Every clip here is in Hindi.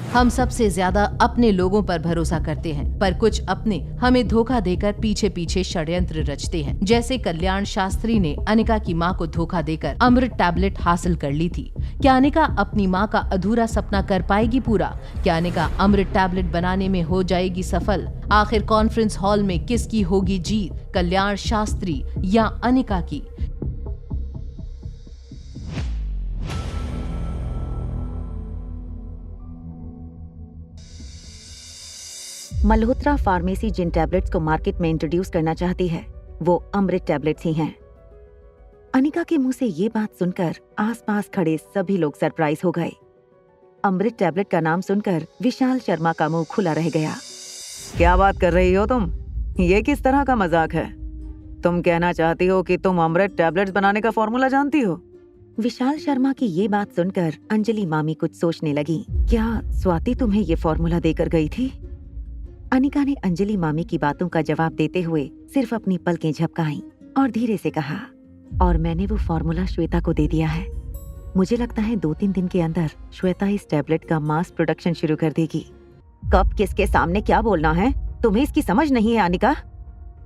हम सबसे ज्यादा अपने लोगों पर भरोसा करते हैं, पर कुछ अपने हमें धोखा देकर पीछे पीछे षड्यंत्र रचते हैं। जैसे कल्याण शास्त्री ने अनिका की मां को धोखा देकर अमृत टैबलेट हासिल कर ली थी। क्या अनिका अपनी मां का अधूरा सपना कर पाएगी पूरा? क्या अनिका अमृत टैबलेट बनाने में हो जाएगी सफल? आखिर कॉन्फ्रेंस हॉल में किसकी होगी जीत, कल्याण शास्त्री या अनिका की? मल्होत्रा फार्मेसी जिन टैबलेट्स को मार्केट में इंट्रोड्यूस करना चाहती है वो अमृत टैबलेट्स ही हैं। अनिका के मुंह से ये बात सुनकर आसपास खड़े सभी लोग सरप्राइज हो गए। अमृत टैबलेट का नाम सुनकर विशाल शर्मा का मुंह खुला रह गया। क्या बात कर रही हो तुम? ये किस तरह का मजाक है? तुम कहना चाहती हो कि तुम अमृत टैबलेट्स बनाने का फॉर्मूला जानती हो? विशाल शर्मा की ये बात सुनकर अंजलि मामी कुछ सोचने लगी। क्या स्वाति तुम्हें ये फॉर्मूला देकर गई थी? अनिका ने अंजलि मामी की बातों का जवाब देते हुए सिर्फ अपनी पलकें झपकाईं और धीरे से कहा, और मैंने वो फॉर्मूला श्वेता को दे दिया है। मुझे लगता है 2-3 दिन के अंदर श्वेता इस टैबलेट का मास प्रोडक्शन शुरू कर देगी। कब किसके सामने क्या बोलना है, तुम्हें इसकी समझ नहीं है अनिका?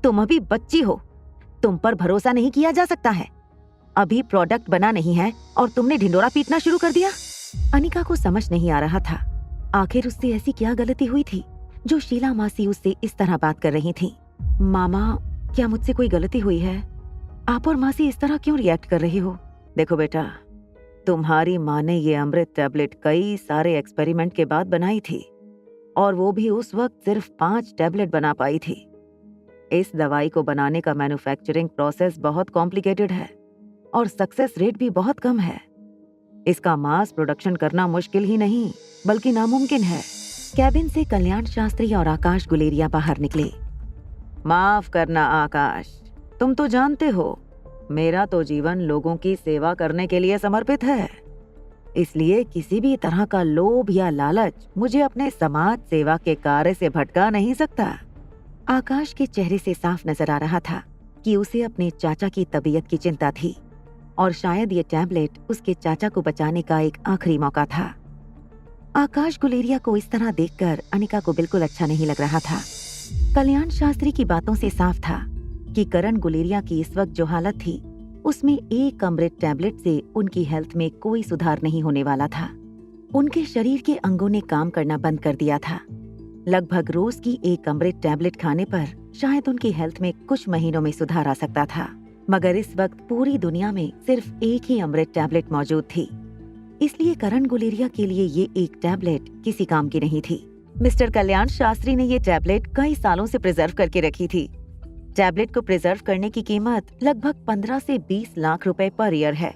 तुम अभी बच्ची हो, तुम पर भरोसा नहीं किया जा सकता है। अभी प्रोडक्ट बना नहीं है और तुमने ढिंडोरा पीटना शुरू कर दिया। अनिका को समझ नहीं आ रहा था आखिर उससे ऐसी क्या गलती हुई थी जो शीला मासी उससे इस तरह बात कर रही थी। मामा, क्या मुझसे कोई गलती हुई है? आप और मासी इस तरह क्यों रिएक्ट कर रही हो? देखो बेटा, तुम्हारी माँ ने ये अमृत टैबलेट कई सारे एक्सपेरिमेंट के बाद बनाई थी और वो भी उस वक्त सिर्फ 5 टैबलेट बना पाई थी। इस दवाई को बनाने का मैन्युफैक्चरिंग प्रोसेस बहुत कॉम्प्लिकेटेड है और सक्सेस रेट भी बहुत कम है। इसका मास प्रोडक्शन करना मुश्किल ही नहीं बल्कि नामुमकिन है। कैबिन से कल्याण शास्त्री और आकाश गुलेरिया बाहर निकले। माफ करना आकाश, तुम तो जानते हो मेरा तो जीवन लोगों की सेवा करने के लिए समर्पित है, इसलिए किसी भी तरह का लोभ या लालच मुझे अपने समाज सेवा के कार्य से भटका नहीं सकता। आकाश के चेहरे से साफ नजर आ रहा था कि उसे अपने चाचा की तबीयत की चिंता थी और शायद ये टैबलेट उसके चाचा को बचाने का एक आखिरी मौका था। आकाश गुलेरिया को इस तरह देखकर अनिका को बिल्कुल अच्छा नहीं लग रहा था। कल्याण शास्त्री की बातों से साफ था कि करण गुलेरिया की इस वक्त जो हालत थी उसमें एक अमृत टैबलेट से उनकी हेल्थ में कोई सुधार नहीं होने वाला था। उनके शरीर के अंगों ने काम करना बंद कर दिया था। लगभग रोज की एक अमृत टैबलेट खाने पर शायद उनकी हेल्थ में कुछ महीनों में सुधार आ सकता था, मगर इस वक्त पूरी दुनिया में सिर्फ एक ही अमृत टैबलेट मौजूद थी। इसलिए करण गुलेरिया के लिए ये एक टैबलेट किसी काम की नहीं थी। मिस्टर कल्याण शास्त्री ने ये टैबलेट कई सालों से प्रिजर्व करके रखी थी। टैबलेट को प्रिजर्व करने की कीमत लगभग 15 से 20 लाख रुपए पर ईयर है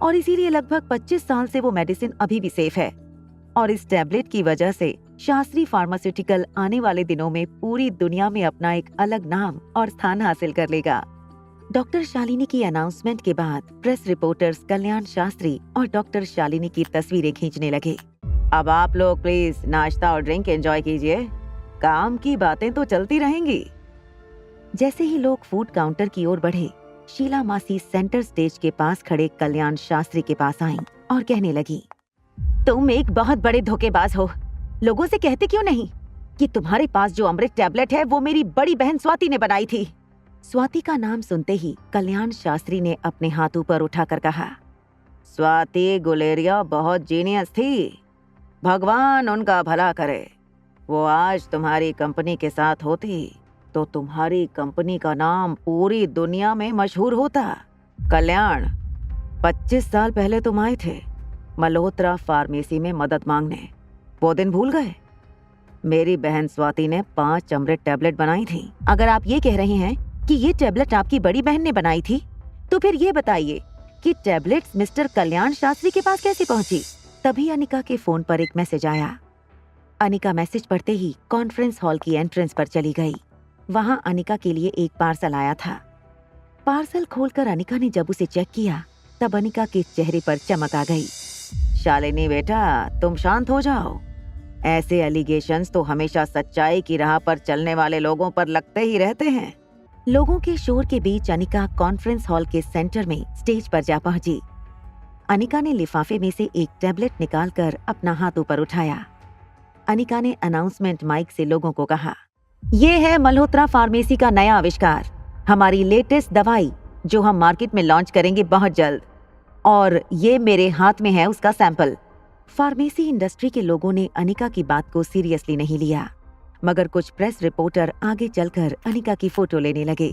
और इसीलिए लगभग 25 साल से वो मेडिसिन अभी भी सेफ है। और इस टैबलेट की वजह से शास्त्री फार्मास्यूटिकल आने वाले दिनों में पूरी दुनिया में अपना एक अलग नाम और स्थान हासिल कर लेगा। डॉक्टर शालिनी की अनाउंसमेंट के बाद प्रेस रिपोर्टर्स कल्याण शास्त्री और डॉक्टर शालिनी की तस्वीरें खींचने लगे। अब आप लोग प्लीज नाश्ता और ड्रिंक एंजॉय कीजिए, काम की बातें तो चलती रहेंगी। जैसे ही लोग फूड काउंटर की ओर बढ़े, शीला मासी सेंटर स्टेज के पास खड़े कल्याण शास्त्री के पास आईं और कहने लगी, तुम एक बहुत बड़े धोखेबाज हो। लोगों से कहते क्यों नहीं कि तुम्हारे पास जो अमृत टैबलेट है वो मेरी बड़ी बहन स्वाति ने बनाई थी। स्वाति का नाम सुनते ही कल्याण शास्त्री ने अपने हाथ ऊपर उठाकर कहा, स्वाति गुलेरिया बहुत जीनियस थी, भगवान उनका भला करे। वो आज तुम्हारी कंपनी के साथ होती तो तुम्हारी कंपनी का नाम पूरी दुनिया में मशहूर होता। कल्याण, 25 साल पहले तुम आए थे मल्होत्रा फार्मेसी में मदद मांगने, वो दिन भूल गए? मेरी बहन स्वाति ने 5 अमृत टैबलेट बनाई थी। अगर आप ये कह रहे हैं कि ये टैबलेट आपकी बड़ी बहन ने बनाई थी, तो फिर ये बताइए कि टैबलेट्स मिस्टर कल्याण शास्त्री के पास कैसे पहुंची? तभी अनिका के फोन पर एक मैसेज आया। अनिका मैसेज पढ़ते ही कॉन्फ्रेंस हॉल की एंट्रेंस पर चली गई। वहां अनिका के लिए एक पार्सल आया था। पार्सल खोलकर अनिका ने जब उसे चेक किया तब अनिका के चेहरे पर चमक आ गई। शालिनी बेटा, तुम शांत हो जाओ। ऐसे एलिगेशंस तो हमेशा सच्चाई की राह पर चलने वाले लोगों पर लगते ही रहते हैं। लोगों के शोर के बीच अनिका कॉन्फ्रेंस हॉल के सेंटर में स्टेज पर जा पहुंची। अनिका ने लिफाफे में से एक टैबलेट निकालकर अपना हाथ ऊपर उठाया। अनिका ने अनाउंसमेंट माइक से लोगों को कहा, ये है मल्होत्रा फार्मेसी का नया आविष्कार, हमारी लेटेस्ट दवाई जो हम मार्केट में लॉन्च करेंगे बहुत जल्द, और ये मेरे हाथ में है उसका सैंपल। फार्मेसी इंडस्ट्री के लोगों ने अनिका की बात को सीरियसली नहीं लिया, मगर कुछ प्रेस रिपोर्टर आगे चलकर अनिका की फोटो लेने लगे।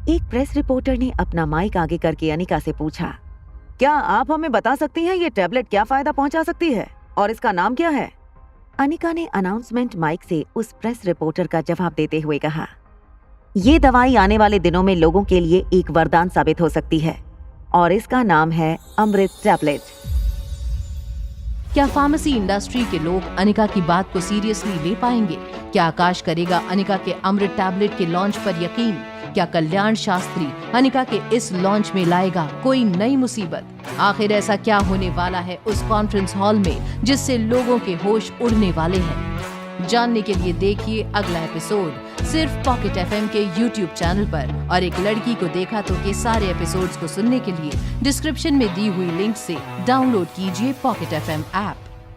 एक प्रेस रिपोर्टर ने अपना माइक आगे करके अनिका से पूछा, क्या आप हमें बता सकती हैं ये टैबलेट क्या फायदा पहुंचा सकती है और इसका नाम क्या है? अनिका ने अनाउंसमेंट माइक से उस प्रेस रिपोर्टर का जवाब देते हुए कहा, ये दवाई आने वाले दिनों में लोगों के लिए एक वरदान साबित हो सकती है और इसका नाम है अमृत टैबलेट। क्या फार्मेसी इंडस्ट्री के लोग अनिका की बात को सीरियसली ले पाएंगे? क्या आकाश करेगा अनिका के अमृत टैबलेट के लॉन्च पर यकीन? क्या कल्याण शास्त्री अनिका के इस लॉन्च में लाएगा कोई नई मुसीबत? आखिर ऐसा क्या होने वाला है उस कॉन्फ्रेंस हॉल में जिससे लोगों के होश उड़ने वाले हैं? जानने के लिए देखिए अगला एपिसोड सिर्फ पॉकेट एफएम के YouTube चैनल पर। और एक लड़की को देखा तो के सारे एपिसोड्स को सुनने के लिए डिस्क्रिप्शन में दी हुई लिंक से डाउनलोड कीजिए पॉकेट एफएम ऐप।